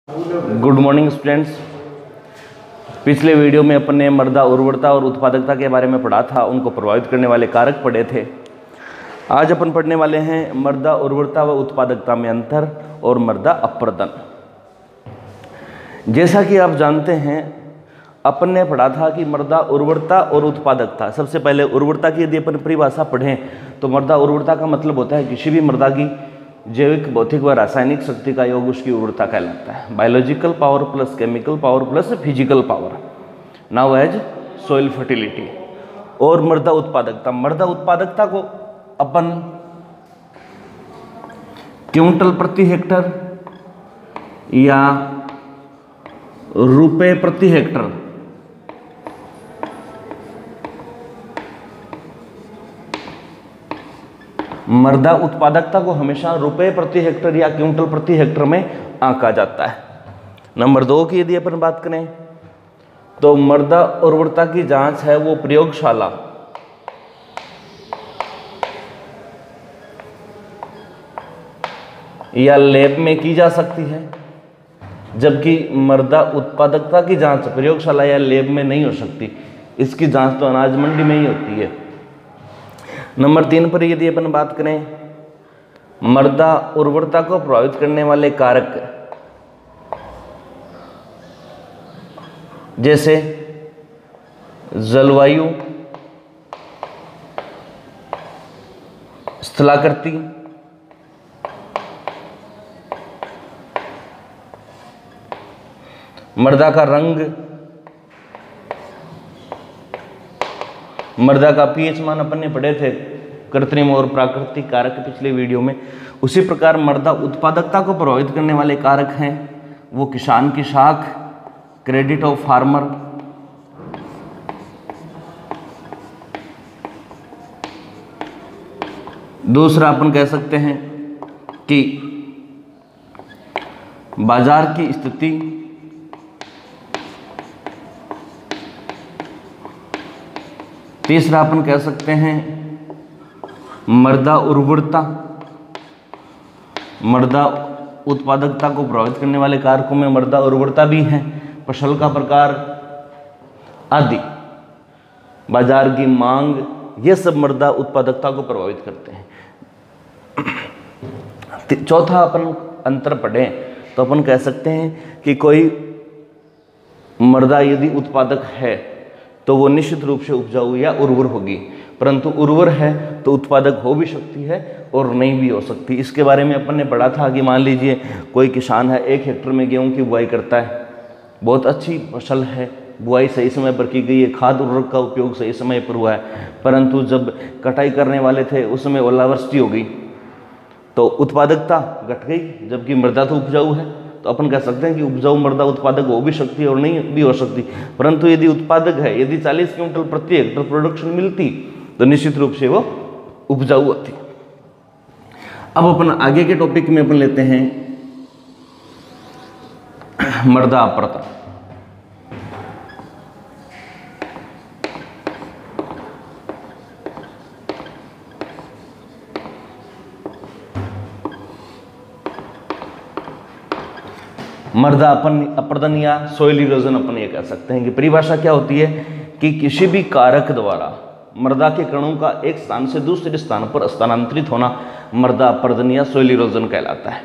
Good morning students. पिछले video में अपन ने मृदा उर्वरता और उत्पादकता के बारे में पढ़ा था, उनको प्रभावित करने वाले कारक पढ़े थे। आज अपन पढ़ने वाले हैं मृदा उर्वरता व उत्पादकता में अंतर और मृदा अपर्दन। जैसा कि आप जानते हैं, अपन ने पढ़ा था कि मृदा उर्वरता और उत्पादकता। सबसे पहले उर्वरता की यदि अपन परिभाषा पढ़ें तो मृदा उर्वरता का मतलब होता है किसी भी मृदा की जैविक, भौतिक व रासायनिक शक्ति का योग उसकी उर्वरता कहलाता है। Biological power plus chemical power plus physical power, now as soil fertility. और मृदा उत्पादकता को अपन क्विंटल प्रति हेक्टर या रुपए प्रति हेक्टर मृदा उत्पादकता को हमेशा रुपए प्रति हेक्टर या क्विंटल प्रति हेक्टर में आंका जाता है। नंबर 2 की यदि अपन बात करें तो मृदा उर्वरता की जांच है वो प्रयोगशाला या लैब में की जा सकती है, जबकि मृदा उत्पादकता की जांच प्रयोगशाला या लैब में नहीं हो सकती। इसकी जांच तो अनाज मंडी में ही होती है। नंबर 3 पर यदि अपन बात करें, मृदा उर्वरता को प्रभावित करने वाले कारक जैसे जलवायु, स्थलाकृति, मृदा का रंग, मृदा का पीएच मान अपन ने पढ़े थे, कृत्रिम और प्राकृतिक कारक पिछले वीडियो में। उसी प्रकार मृदा उत्पादकता को प्रभावित करने वाले कारक हैं वो किसान की साख, क्रेडिट ऑफ फार्मर, दूसरा अपन कह सकते हैं कि बाजार की स्थिति, तीसरा अपन कह सकते हैं मृदा उर्वरता। मृदा उत्पादकता को प्रभावित करने वाले कारकों में मृदा उर्वरता भी है, फसल का प्रकार आदि, बाजार की मांग, ये सब मृदा उत्पादकता को प्रभावित करते हैं। चौथा अपन अंतर पढ़ें तो अपन कह सकते हैं कि कोई मृदा यदि उत्पादक है तो वो निश्चित रूप से उपजाऊ या उर्वर होगी, परंतु उर्वर है तो उत्पादक हो भी सकती है और नहीं भी हो सकती। इसके बारे में अपन ने पढ़ा था कि मान लीजिए कोई किसान है, 1 हेक्टर में गेहूं की बुआई करता है, बहुत अच्छी फसल है, बुआई सही समय पर की गई है, खाद उर्वरक का उपयोग सही समय पर हुआ है, परंतु जब कटाई करने वाले थे उस समय ओलावृष्टि हो गई तो उत्पादकता घट गई, जबकि मृदा तो उपजाऊ है। तो अपन कह सकते हैं कि उपजाऊ मृदा उत्पादक हो भी सकती है और नहीं भी हो सकती, परंतु यदि उत्पादक है, यदि 40 क्विंटल प्रति हेक्टर प्रोडक्शन मिलती तो निश्चित रूप से वो उपजाऊ होती। अब अपन आगे के टॉपिक में अपन लेते हैं मृदा अपर्दन। मृदा अपर्दन या सोइल इरोजन अपन ये कह सकते हैं कि परिभाषा क्या होती है कि किसी भी कारक द्वारा मृदा के कणों का एक स्थान से दूसरे स्थान पर स्थानांतरित होना मृदा अपर्दन या सोइल इरोजन कहलाता है।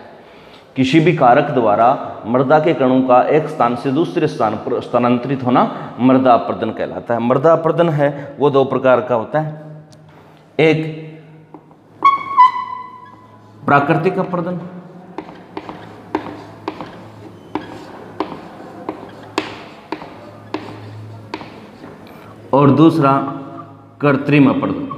किसी भी कारक द्वारा मृदा के कणों का एक स्थान से दूसरे स्थान पर स्थानांतरित होना मृदा अपर्दन कहलाता है। मृदा अपर्दन है वो 2 प्रकार का होता है, एक प्राकृतिक अपर्दन और दूसरा कृत्रिम अपर्दन।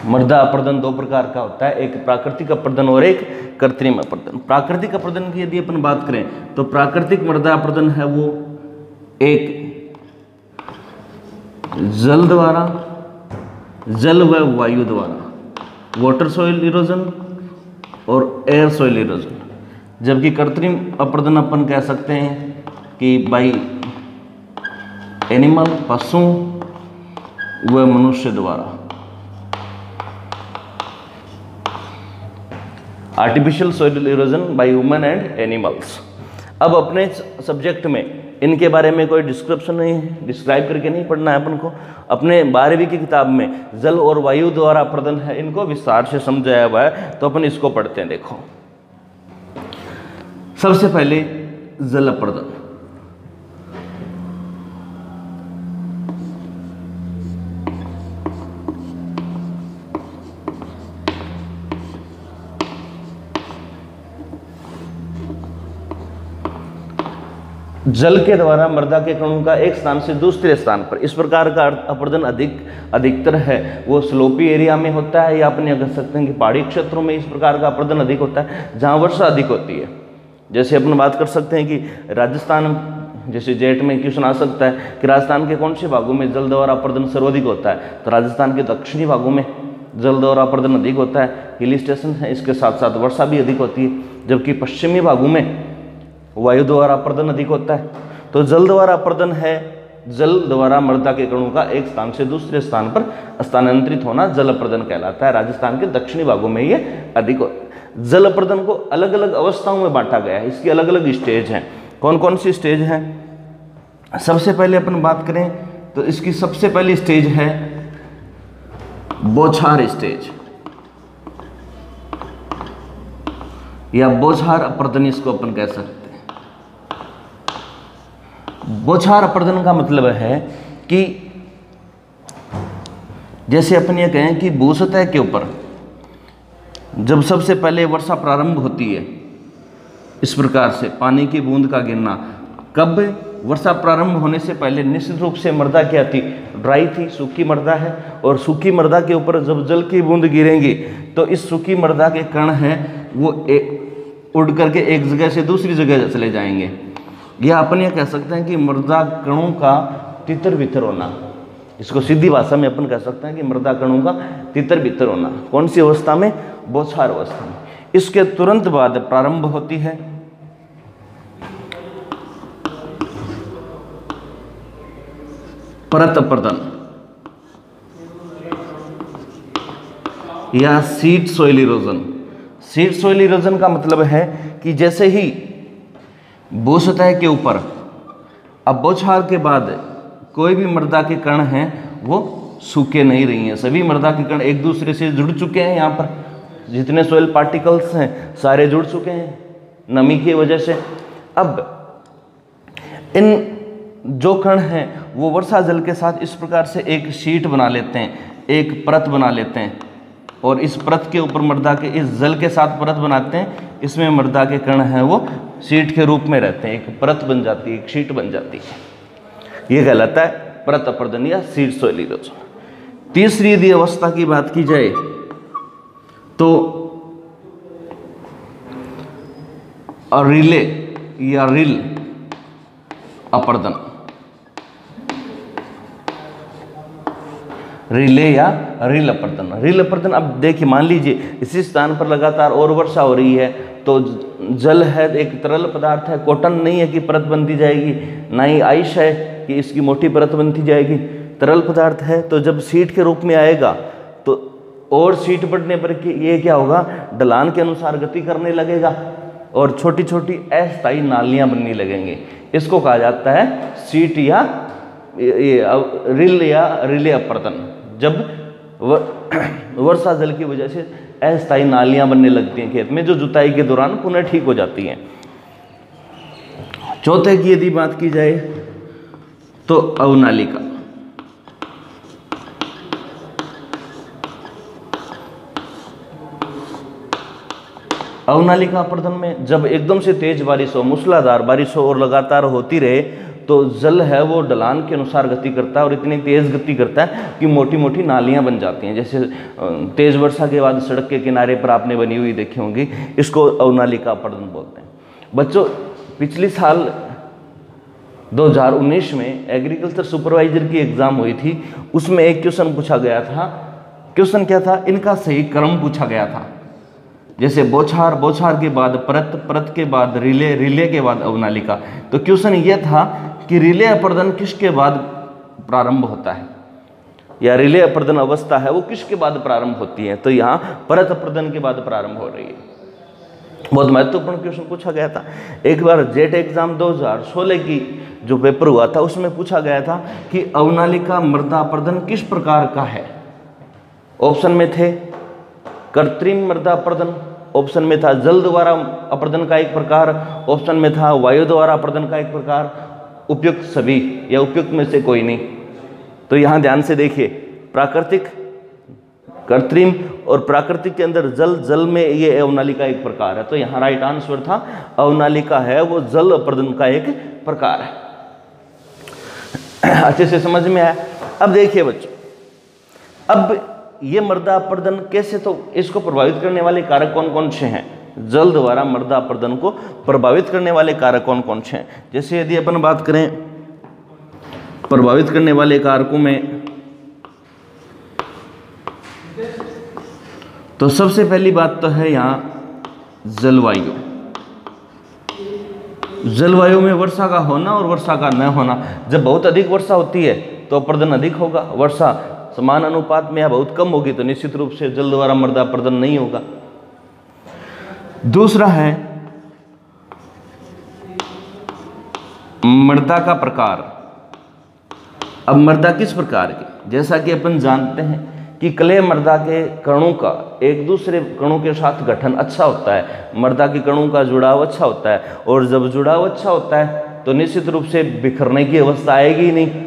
मृदा अपर्दन 2 प्रकार का होता है, एक प्राकृतिक अपर्दन और एक कृत्रिम अपर्दन। प्राकृतिक अपर्दन की यदि अपन बात करें तो प्राकृतिक मृदा अपर्दन है वो एक जल द्वारा, जल व वायु द्वारा, वाटर सॉइल इरोजन और एयर सॉइल इरोजन, जबकि कृत्रिम अपर्दन अपन कह सकते हैं कि बाई एनिमल, पशु व मनुष्य द्वारा artificial soil erosion by human and animals. अब अपने सब्जेक्ट में इनके बारे में कोई डिस्क्रिप्शन नहीं है, डिस्क्राइब करके नहीं पढ़ना है अपन को। अपने 12वीं की किताब में जल और वायु द्वारा अपरदन है, इनको विस्तार से समझाया हुआ है, तो अपन इसको पढ़ते हैं। देखो, सबसे पहले जल अपरदन। जल के द्वारा मृदा के कणों का एक स्थान से दूसरे स्थान पर इस प्रकार का अपरदन अधिकतर है वो स्लोपी एरिया में होता है, या अपने कह सकते हैं कि पहाड़ी क्षेत्रों में इस प्रकार का अपरदन अधिक होता है जहाँ वर्षा अधिक होती है। जैसे अपन बात कर सकते हैं कि राजस्थान, जैसे जेट में क्वेश्चन आ सकता है कि राजस्थान के कौन से भागों में जल द्वारा अपरदन सर्वाधिक होता है, तो राजस्थान के दक्षिणी भागों में जल द्वारा अपरदन अधिक होता है, हिल स्टेशन है, इसके साथ साथ वर्षा भी अधिक होती है। जबकि पश्चिमी भागों में वायु द्वारा अपरदन अधिक होता है। तो जल द्वारा अपरदन है जल द्वारा मृदा के कणों का एक स्थान से दूसरे स्थान पर स्थानांतरित होना जल अपरदन कहलाता है। राजस्थान के दक्षिणी भागों में ये अधिक होता है। जल अपरदन को अलग अलग अवस्थाओं में बांटा गया है, इसकी अलग अलग स्टेज हैं। कौन कौन सी स्टेज हैं? सबसे पहले अपन बात करें तो इसकी सबसे पहली स्टेज है बौछार स्टेज, या बौछार अपरदन इसको अपन कह सकते हैं। बौछार अपरदन का मतलब है कि जैसे अपन ये कहें कि भूसतह के ऊपर जब सबसे पहले वर्षा प्रारंभ होती है, इस प्रकार से पानी की बूंद का गिरना, कब वर्षा प्रारंभ होने से पहले निश्चित रूप से मृदा क्या थी? ड्राई थी, सूखी मृदा है। और सूखी मृदा के ऊपर जब जल की बूंद गिरेंगी तो इस सूखी मृदा के कण हैं वो उड़ करके एक जगह से दूसरी जगह चले जाएंगे। यह अपन ये कह सकते हैं कि मृदा कणों का तितर बितर होना। इसको सीधी भाषा में अपन कह सकते हैं कि मृदा कणों का तितर बितर होना। कौन सी अवस्था में? बौछार अवस्था में। इसके तुरंत बाद प्रारंभ होती है परत अपरदन या seed soil erosion. Seed soil erosion का मतलब है कि जैसे ही भूसतह के ऊपर अब बौछार के बाद कोई भी मृदा के कण हैं वो सूखे नहीं रही हैं, सभी मृदा के कण एक दूसरे से जुड़ चुके हैं। यहाँ पर जितने सॉइल पार्टिकल्स हैं सारे जुड़ चुके हैं नमी की वजह से। अब इन जो कण हैं वो वर्षा जल के साथ इस प्रकार से एक शीट बना लेते हैं, एक परत बना लेते हैं, और इस परत के ऊपर मृदा के इस जल के साथ परत बनाते हैं। इसमें मृदा के कण हैं वो शीट के रूप में रहते हैं, एक परत बन जाती है, एक शीट बन जाती है। ये कहलाता है परत अपरदन या सीड सॉइल इरोजन। तीसरी यदि अवस्था की बात की जाए तो रिले या रिल अपरदन, रिले या रिल अपरदन। रिल अपरदन, अब देखिए मान लीजिए इसी स्थान पर लगातार और वर्षा हो रही है तो जल है, एक तरल पदार्थ है, कॉटन नहीं है कि परत बनती जाएगी, ना ही आइस है कि इसकी मोटी परत बनती जाएगी, तरल पदार्थ है। तो जब शीट के रूप में आएगा तो और शीट बढ़ने पर ये क्या होगा? ढलान के अनुसार गति करने लगेगा और छोटी छोटी अस्थायी नालियां बनने लगेंगी। इसको कहा जाता है शीट या रिल या रिले अपरदन। जब वर्षा जल की वजह से अस्थायी नालियां बनने लगती हैं खेत में, जो जुताई के दौरान पुनः ठीक हो जाती हैं। चौथे की यदि बात की जाए तो अवनालिका। अवनालिका अपरदन में जब एकदम से तेज बारिश हो, मूसलाधार बारिश हो और लगातार होती रहे तो जल है वो ढलान के अनुसार गति करता है और इतनी तेज गति करता है कि मोटी मोटी नालियां बन जाती हैं। जैसे तेज वर्षा के बाद सड़क के किनारे पर आपने बनी हुई देखी होंगी, इसको अवनालिका अपरदन बोलते हैं। बच्चों, पिछले साल 2019 में एग्रीकल्चर सुपरवाइजर की एग्जाम हुई थी, उसमें एक क्वेश्चन पूछा गया था। क्वेश्चन क्या था? इनका सही क्रम पूछा गया था। जैसे बौछार, बौछार के बाद परत, परत के बाद रिले, रिले के बाद अवनालिका। तो क्वेश्चन यह था कि रिले अपरदन किसके बाद प्रारंभ होता है, या रिले अपरदन अवस्था है वो किसके बाद प्रारंभ होती है? तो यहाँ परत अपरदन के बाद प्रारंभ हो रही है। बहुत महत्वपूर्ण क्वेश्चन पूछा गया था। एक बार जेट एग्जाम 2016 की जो पेपर हुआ था उसमें पूछा गया था कि अवनालिका मृदा अपर्दन किस प्रकार का है। ऑप्शन में थे कृत्रिम मृदा अपर्दन, ऑप्शन में था जल द्वारा अपर्दन का एक प्रकार, ऑप्शन में था वायु द्वारा अपर्दन का एक प्रकार, उपयुक्त सभी या उपयुक्त में से कोई नहीं। तो यहाँ ध्यान से देखिए, प्राकृतिक, कृत्रिम और प्राकृतिक के अंदर जल, जल में ये अवनालिका एक प्रकार है। तो यहाँ राइट आंसर था अवनालिका है वो जल अपर्दन का एक प्रकार है। अच्छे से समझ में आया। अब देखिए बच्चों, अब ये मृदा अपर्दन कैसे, तो इसको प्रभावित करने वाले कारक कौन कौन से हैं? जल द्वारा मृदा अपर्दन को प्रभावित करने वाले कारक कौन कौन से हैं? जैसे यदि अपन बात करें प्रभावित करने वाले कारकों में, तो सबसे पहली बात तो है यहाँ जलवायु। जलवायु में वर्षा का होना और वर्षा का न होना। जब बहुत अधिक वर्षा होती है तो अपर्दन अधिक होगा, वर्षा समान अनुपात में या बहुत कम होगी तो निश्चित रूप से जल द्वारा मृदा अपर्दन नहीं होगा। दूसरा है मृदा का प्रकार। अब मृदा किस प्रकार की, जैसा कि अपन जानते हैं कि क्ले मृदा के कणों का एक दूसरे कणों के साथ गठन अच्छा होता है, मृदा के कणों का जुड़ाव अच्छा होता है, और जब जुड़ाव अच्छा होता है तो निश्चित रूप से बिखरने की अवस्था आएगी ही नहीं,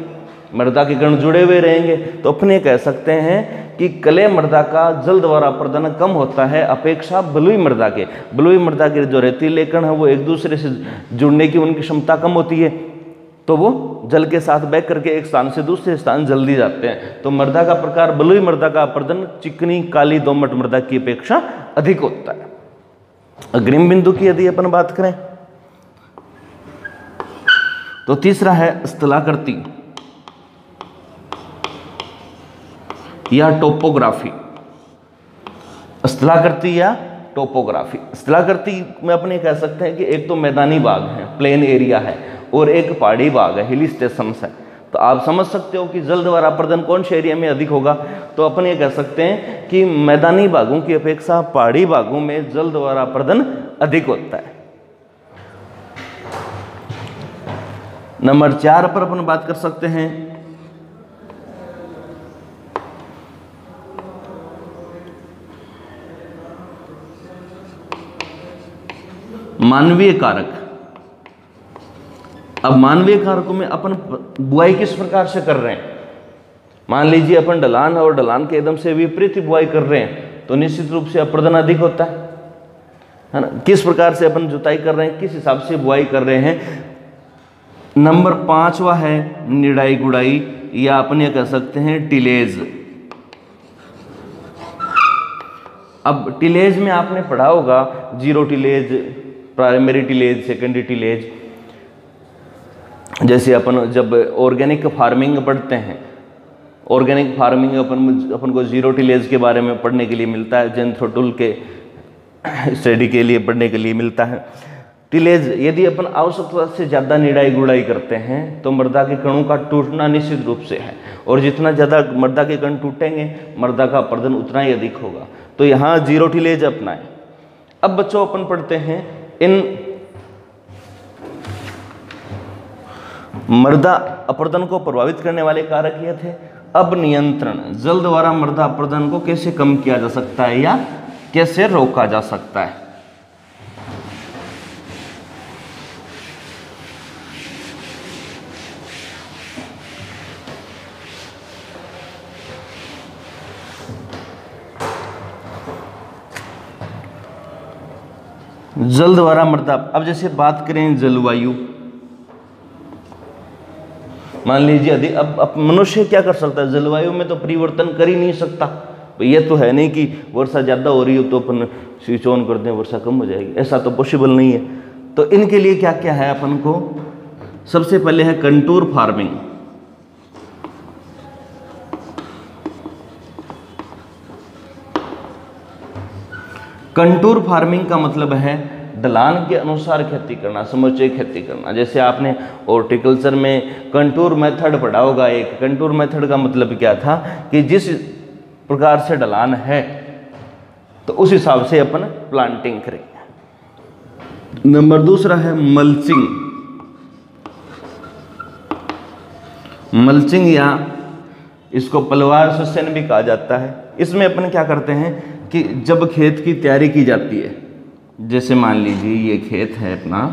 मृदा के कण जुड़े हुए रहेंगे। तो अपने कह सकते हैं कि क्ले मृदा का जल द्वारा अपर्दन कम होता है अपेक्षा बलुई मृदा के। बलुई मृदा के जो रेतीले कण है वो एक दूसरे से जुड़ने की उनकी क्षमता कम होती है, तो वो जल के साथ बह करके एक स्थान से दूसरे स्थान जल्दी जाते हैं। तो मृदा का प्रकार बलुई मृदा का अपर्दन चिकनी काली दोमट मृदा की अपेक्षा अधिक होता है। अग्रिम बिंदु की यदि अपन बात करें तो तीसरा है स्थलाकृति या टोपोग्राफी। स्थलाकृति या टोपोग्राफी, स्थलाकृति में अपने कह सकते हैं कि एक तो मैदानी भाग है, प्लेन एरिया है, और एक पहाड़ी भाग है, हिल स्टेशन है। तो आप समझ सकते हो कि जल द्वारा अपर्दन कौन से एरिया में अधिक होगा। तो अपन ये कह सकते हैं कि मैदानी भागों की अपेक्षा पहाड़ी भागों में जल द्वारा अपर्दन अधिक होता है। नंबर 4 पर अपन बात कर सकते हैं मानवीय कारक। अब मानवीय कारकों में अपन बुआई किस प्रकार से कर रहे हैं। मान लीजिए अपन ढलान और ढलान के एकदम से विपरीत बुआई कर रहे हैं तो निश्चित रूप से अपर्दन अधिक होता है ना। किस प्रकार से अपन जुताई कर रहे हैं, किस हिसाब से बुआई कर रहे हैं। नंबर 5वां है निराई गुड़ाई या अपन ये कह सकते हैं टिलेज। अब टिलेज में आपने पढ़ा होगा zero tillage, primary tillage, secondary tillage. जैसे अपन जब ऑर्गेनिक फार्मिंग पढ़ते हैं, ऑर्गेनिक फार्मिंग अपन को जीरो टिलेज के बारे में पढ़ने के लिए मिलता है, जेन्थ्रोटुल के स्टडी के लिए पढ़ने के लिए मिलता है। टिलेज यदि अपन आवश्यकता से ज़्यादा निराई गुड़ाई करते हैं तो मृदा के कणों का टूटना निश्चित रूप से है, और जितना ज़्यादा मृदा के कण टूटेंगे मृदा का अपर्दन उतना ही अधिक होगा। तो यहाँ जीरो टिलेज अपनाएं। अब बच्चों अपन पढ़ते हैं इन मृदा अपर्दन को प्रभावित करने वाले कारक ये थे। अब नियंत्रण, जल द्वारा मृदा अपर्दन को कैसे कम किया जा सकता है या कैसे रोका जा सकता है। जल द्वारा मृदा, अब जैसे बात करें जलवायु, मान लीजिए यदि अब मनुष्य क्या कर सकता है, जलवायु में तो परिवर्तन कर ही नहीं सकता। ये तो है नहीं कि वर्षा ज़्यादा हो रही हो तो अपन स्विच ऑन कर दें वर्षा कम हो जाएगी, ऐसा तो पॉसिबल नहीं है। तो इनके लिए क्या क्या है अपन को, सबसे पहले है कंटूर फार्मिंग। कंटूर फार्मिंग का मतलब है ढलान के अनुसार खेती करना, समुच्चय खेती करना। जैसे आपने हॉर्टिकल्चर में कंटूर मेथड पढ़ा होगा। एक कंटूर मेथड का मतलब क्या था कि जिस प्रकार से ढलान है तो उस हिसाब से अपन प्लांटिंग करेंगे। नंबर दूसरा है मल्चिंग। मल्चिंग या इसको पलवार सेशन भी कहा जाता है। इसमें अपन क्या करते हैं कि जब खेत की तैयारी की जाती है, जैसे मान लीजिए ये खेत है अपना,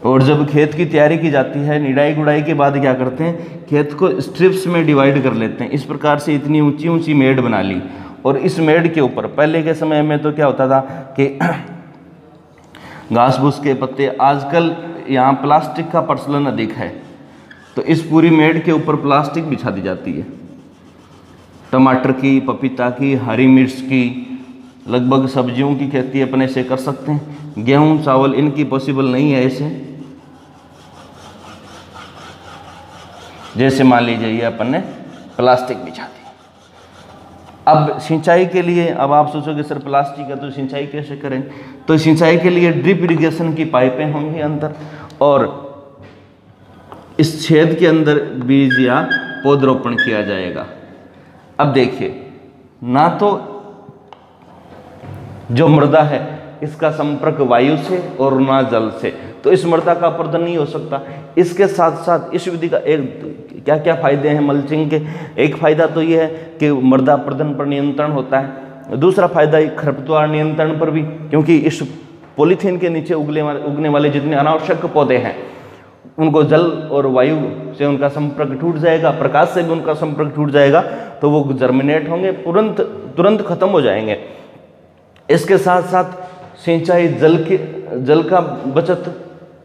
और जब खेत की तैयारी की जाती है, निराई गुड़ाई के बाद क्या करते हैं, खेत को स्ट्रिप्स में डिवाइड कर लेते हैं। इस प्रकार से इतनी ऊंची ऊंची मेड़ बना ली, और इस मेड़ के ऊपर पहले के समय में तो क्या होता था कि घास फूस के पत्ते, आजकल यहाँ प्लास्टिक का प्रचलन अधिक है, तो इस पूरी मेड़ के ऊपर प्लास्टिक बिछा दी जाती है। टमाटर की, पपीता की, हरी मिर्च की, लगभग सब्जियों की खेती अपने से कर सकते हैं। गेहूं चावल इनकी पॉसिबल नहीं है ऐसे। जैसे मान लीजिए ये अपन ने प्लास्टिक बिछा दी। अब सिंचाई के लिए, अब आप सोचोगे सर प्लास्टिक है तो सिंचाई कैसे करें, तो सिंचाई के लिए ड्रिप इरिगेशन की पाइपें होंगी अंदर, और इस छेद के अंदर बीज या पौधरोपण किया जाएगा। अब देखिए, ना तो जो मृदा है इसका संपर्क वायु से और ना जल से, तो इस मृदा का अपर्दन नहीं हो सकता। इसके साथ साथ इस विधि का एक क्या क्या फायदे हैं मल्चिंग के, एक फायदा तो ये है कि मृदा अपर्दन पर नियंत्रण होता है। दूसरा फायदा खरपतवार नियंत्रण पर भी, क्योंकि इस पॉलीथीन के नीचे उगने वाले जितने अनावश्यक पौधे हैं उनको जल और वायु से उनका संपर्क टूट जाएगा, प्रकाश से भी उनका संपर्क टूट जाएगा, तो वो जर्मिनेट होंगे, तुरंत खत्म हो जाएंगे। इसके साथ साथ सिंचाई जल का बचत,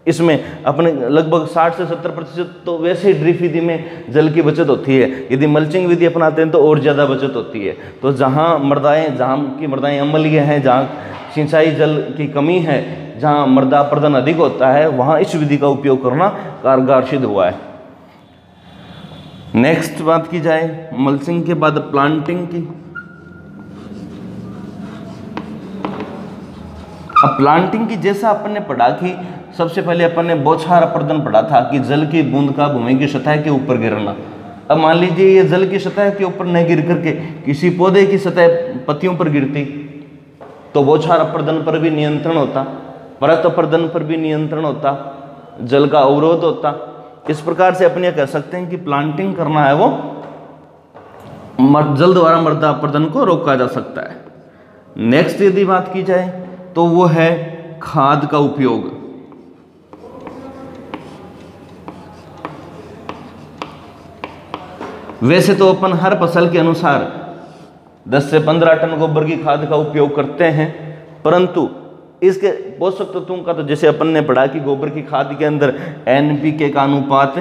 इसमें अपने लगभग 60 से 70% तो वैसे ही ड्रिप विधि में जल की बचत होती है। यदि मल्चिंग विधि अपनाते हैं तो और ज़्यादा बचत होती है। तो जहाँ की मृदाएँ अम्लीय हैं, जहाँ सिंचाई जल की कमी है, जहाँ मृदा अपर्दन अधिक होता है, वहाँ इस विधि का उपयोग करना कारगर सिद्ध हुआ है। नेक्स्ट बात की जाए मल्चिंग के बाद प्लांटिंग की। अब प्लांटिंग की जैसा अपन ने पढ़ा कि सबसे पहले अपन ने बौछार अपर्दन पढ़ा था कि जल की बूंद का भूमि की सतह के ऊपर गिरना। अब मान लीजिए ये जल की सतह के ऊपर न गिर करके किसी पौधे की सतह पत्तियों पर गिरती, तो बौछार अपर्दन पर भी नियंत्रण होता, परत अपर्दन पर भी नियंत्रण होता, जल का अवरोध होता। इस प्रकार से अपन ये कह सकते हैं कि प्लांटिंग करना है वो जल द्वारा मृदा अपर्दन को रोका जा सकता है। नेक्स्ट यदि बात की जाए तो वो है खाद का उपयोग। वैसे तो अपन हर फसल के अनुसार 10 से 15 टन गोबर की खाद का उपयोग करते हैं, परंतु इसके पोषक तत्वों का तो जैसे अपन ने पढ़ा कि गोबर की खाद के अंदर NPK का अनुपात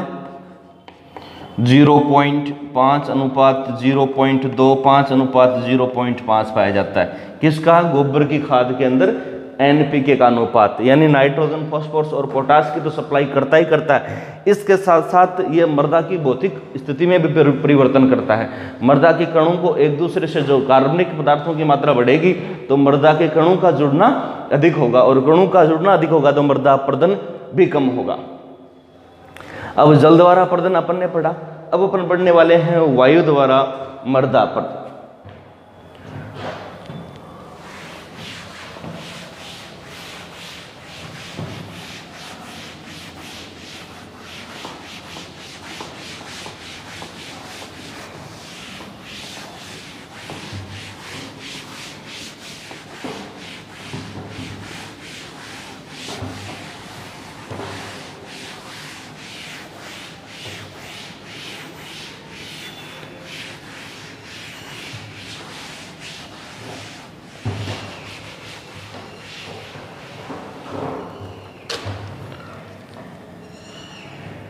0.5 अनुपात 0.25 अनुपात 0.5 पाया जाता है। किसका? गोबर की खाद के अंदर NPK का अनुपात, यानी नाइट्रोजन, फास्फोरस और पोटास की तो सप्लाई करता ही करता है। इसके साथ साथ ये मृदा की भौतिक स्थिति में भी परिवर्तन करता है। मृदा के कणों को एक दूसरे से, जो कार्बनिक पदार्थों की मात्रा बढ़ेगी तो मृदा के कणों का जुड़ना अधिक होगा, और कणों का जुड़ना अधिक होगा तो मृदा अपर्दन भी कम होगा। अब जल द्वारा अपर्दन अपन ने पढ़ा, अब अपन पढ़ने वाले हैं वायु द्वारा मृदा अपर्दन।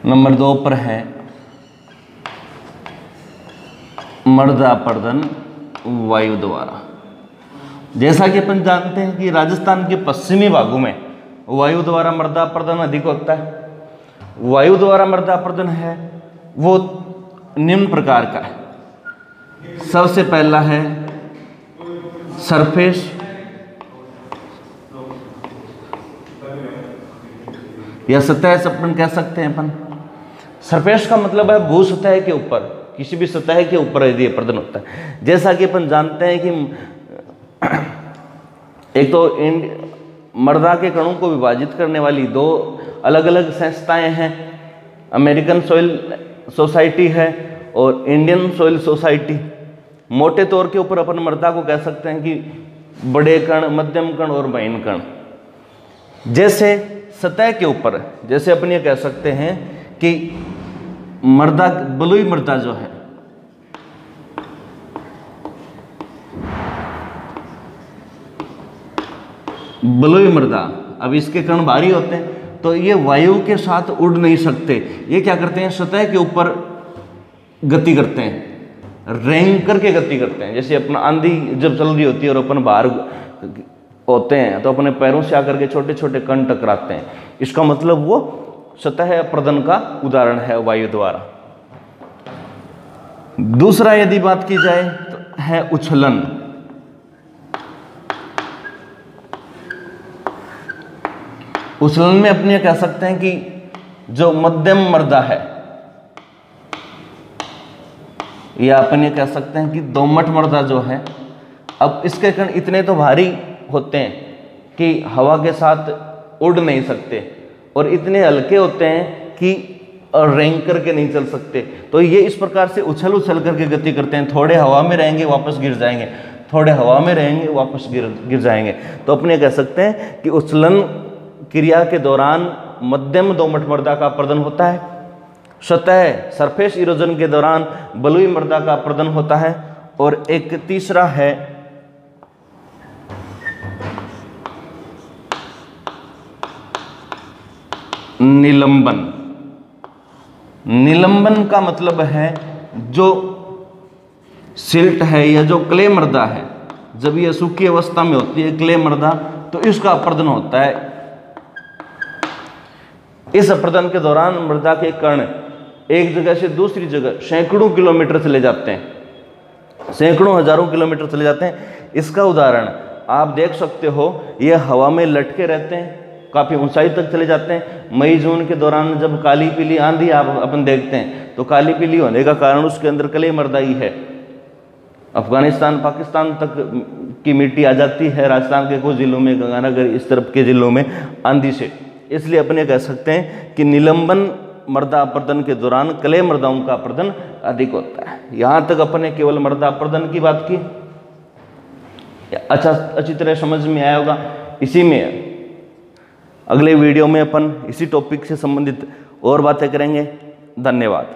नंबर 2 पर है मृदा अपर्दन वायु द्वारा। जैसा कि अपन जानते हैं कि राजस्थान के पश्चिमी भागों में वायु द्वारा मृदा अपर्दन अधिक होता है। वायु द्वारा मृदा अपर्दन है वो निम्न प्रकार का है। सबसे पहला है सरफेस, या सतह से अपन कह सकते हैं। अपन सरफेस का मतलब है भू सतह के ऊपर, किसी भी सतह के ऊपर यदि अपर्दन होता है। जैसा कि अपन जानते हैं कि एक तो मृदा के कणों को विभाजित करने वाली दो अलग अलग संस्थाएं हैं, अमेरिकन सॉइल सोसाइटी है और इंडियन सॉइल सोसाइटी। मोटे तौर के ऊपर अपन मृदा को कह सकते हैं कि बड़े कण, मध्यम कण और महीन कण। जैसे सतह के ऊपर, जैसे अपन ये कह सकते हैं कि मृदा, बलुई मृदा जो है, बलुई मृदा, अब इसके कण भारी होते हैं तो ये वायु के साथ उड़ नहीं सकते। ये क्या करते हैं, सतह के ऊपर गति करते हैं, रेंग करके गति करते हैं। जैसे अपना आंधी जब चल रही होती है और अपन बाहर होते हैं तो अपने पैरों से आकर के छोटे छोटे कण टकराते हैं। इसका मतलब वो सतह अपरदन का उदाहरण है वायु द्वारा। दूसरा यदि बात की जाए तो है उछलन। उछलन में अपने कह सकते हैं कि जो मध्यम मृदा है, या अपन ये कह सकते हैं कि दोमट मृदा जो है, अब इसके कण इतने तो भारी होते हैं कि हवा के साथ उड़ नहीं सकते और इतने हल्के होते हैं कि रेंग करके नहीं चल सकते। तो ये इस प्रकार से उछल उछल करके गति करते हैं, थोड़े हवा में रहेंगे वापस गिर जाएंगे, थोड़े हवा में रहेंगे वापस गिर जाएंगे। तो अपने कह सकते हैं कि उछलन क्रिया के दौरान मध्यम दोमट मृदा का अपरदन होता है, सतह सरफेस इरोजन के दौरान बलुई मृदा का अपरदन होता है, और एक तीसरा है निलंबन। निलंबन का मतलब है जो सिल्ट है या जो क्ले मृदा है, जब ये सूखी अवस्था में होती है क्ले मृदा, तो इसका अपरदन होता है। इस अपरदन के दौरान मृदा के कण एक जगह से दूसरी जगह सैकड़ों किलोमीटर चले जाते हैं, सैकड़ों हजारों किलोमीटर चले जाते हैं। इसका उदाहरण आप देख सकते हो, ये हवा में लटके रहते हैं, काफ़ी ऊंचाई तक चले जाते हैं। मई जून के दौरान जब काली पीली आंधी आप अपन देखते हैं तो काली पीली होने का कारण उसके अंदर क्ले मृदा ही है। अफगानिस्तान पाकिस्तान तक की मिट्टी आ जाती है, राजस्थान के कुछ जिलों में, गंगानगर इस तरफ के जिलों में आंधी से। इसलिए अपने कह सकते हैं कि निलंबन मृदा अपरदन के दौरान क्ले मृदाओं का अपरदन अधिक होता है। यहाँ तक अपने केवल मृदा अपरदन की बात की, अच्छी तरह समझ में आया होगा। इसी में अगले वीडियो में अपन इसी टॉपिक से संबंधित और बातें करेंगे। धन्यवाद।